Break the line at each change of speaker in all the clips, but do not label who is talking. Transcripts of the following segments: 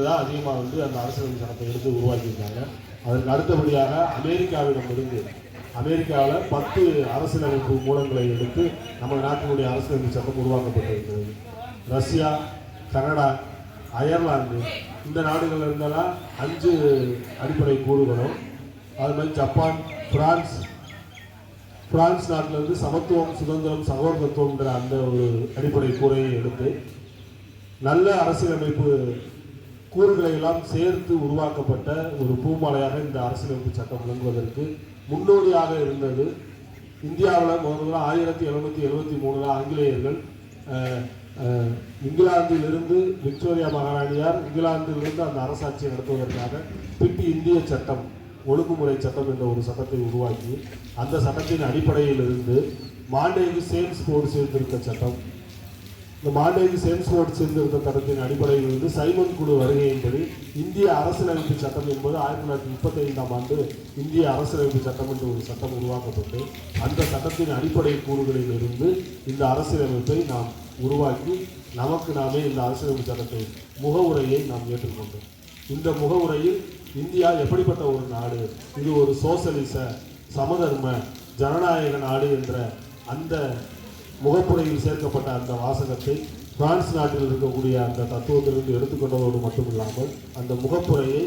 தான் அதிகமாக அந்த அரசியலமைப்பு சட்டத்தை எடுத்து உருவாக்கியிருக்காங்க. அதற்கு அடுத்தபடியாக அமெரிக்காவில் 10 அரசியலமைப்பு மூலங்களை எடுத்து நம்ம நாட்டினுடைய அரசியலமைப்பு சட்டம் உருவாக்கப்பட்டிருக்கிறது. ரஷ்யா, கனடா, அயர்லாந்து இந்த நாடுகள் இருந்தெல்லாம் 5 அடிப்படை கூறுகளும், அது மாதிரி ஜப்பான், பிரான்ஸ் நாட்டிலிருந்து சமத்துவம், சுதந்திரம், சகோதரத்துவம்ன்ற அந்த ஒரு அடிப்படை கூறையை எடுத்து நல்ல அரசியலமைப்பு கூறுகளை எல்லாம் சேர்த்து உருவாக்கப்பட்ட ஒரு பூமாலையாக இந்த அரசியலமைப்பு சட்டம் விளங்குவதற்கு முன்னோடியாக இருந்தது. இந்தியாவில் முதல்ல 1773 ஆங்கிலேயர்கள் இங்கிலாந்திலிருந்து விக்டோரியா மகாராணியார் இங்கிலாந்திலிருந்து அந்த அரசாட்சியை நடத்துவதற்காக பிட்டி இந்திய சட்டம், ஒழுங்குமுறை சட்டம் என்ற ஒரு சட்டத்தை உருவாக்கி அந்த சட்டத்தின் அடிப்படையில் இருந்து மாண்டேகு சேம்ஸ்போர்டு சீர்திருத்த சட்டம், இந்த மாண்டேகு சேம்ஸ்போர்டு சீர்திருத்த சட்டத்தின் அடிப்படையில் இருந்து சைமன் குழு வருகையின்படி இந்திய அரசியலமைப்பு சட்டம் என்பது 1935ஆம் ஆண்டு இந்திய அரசியலமைப்பு சட்டம் என்ற ஒரு சட்டம் உருவாக்கப்பட்டு அந்த சட்டத்தின் அடிப்படை கூறுகளில் இருந்து இந்த அரசியலமைப்பை நாம் உருவாக்கி நமக்கு நாமே இந்த அரசியலமைப்பு சட்டத்தை முகவுரையை நாம் ஏற்றுக்கொண்டோம். இந்த முகவுரையில் இந்தியா எப்படிப்பட்ட ஒரு நாடு, இது ஒரு சோசலிச, சமதர்ம, ஜனநாயக நாடு என்ற அந்த முகப்புரையில் சேர்க்கப்பட்ட அந்த வாசகத்தை பிரான்ஸ் நாட்டில் இருக்கக்கூடிய அந்த தத்துவத்திலிருந்து எடுத்துக்கொண்டதோடு மட்டுமில்லாமல் அந்த முகப்புரையை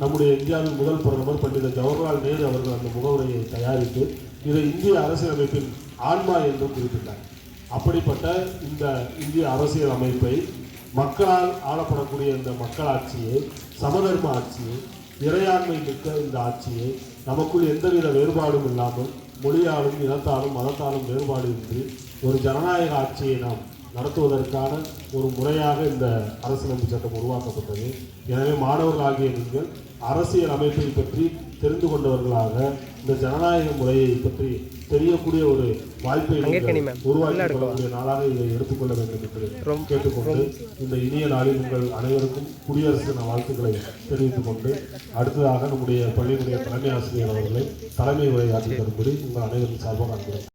நம்முடைய இந்தியாவின் முதல் பிரதமர் பண்டித ஜவஹர்லால் நேரு அவர்கள் அந்த முகவுரையை தயாரித்து இதை இந்திய அரசியலமைப்பின் ஆன்மா என்றும் குறிப்பிட்டார். அப்படிப்பட்ட இந்த இந்திய அரசியல் அமைப்பை மக்களால் ஆளப்படக்கூடிய இந்த மக்களாட்சியை, சமதர்ம ஆட்சியை, இறையாண்மை மிக்க இந்த ஆட்சியை நமக்குள் எந்தவித வேறுபாடும் இல்லாமல் மொழியாலும் இனத்தாலும் மதத்தாலும் வேறுபாடு இன்றி ஒரு ஜனநாயக ஆட்சியை நாம் நடத்துவதற்கான ஒரு முறையாக இந்த அரசியலமைப்பு சட்டம் உருவாக்கப்பட்டது. எனவே மாணவர்களாகிய நீங்கள் அரசியல் அமைப்பை பற்றி தெரிந்து கொண்டவர்களாக இந்த ஜனநாயக முறையை பற்றி தெரியக்கூடிய ஒரு வாய்ப்பை உருவாக்கி கொள்ளக்கூடிய நாளாக இதை எடுத்துக்கொள்ள வேண்டும் என்று கேட்டுக்கொண்டு இந்த இனிய நாளில் உங்கள் அனைவருக்கும் குடியரசு தின வாழ்த்துக்களை தெரிவித்துக் கொண்டு அடுத்ததாக நம்முடைய பள்ளியினுடைய தலைமை ஆசிரியர் அவர்களை தலைமை உரையாற்றி தரும்படி உங்கள் அனைவரும் சார்பாக அனுப்புகிறேன்.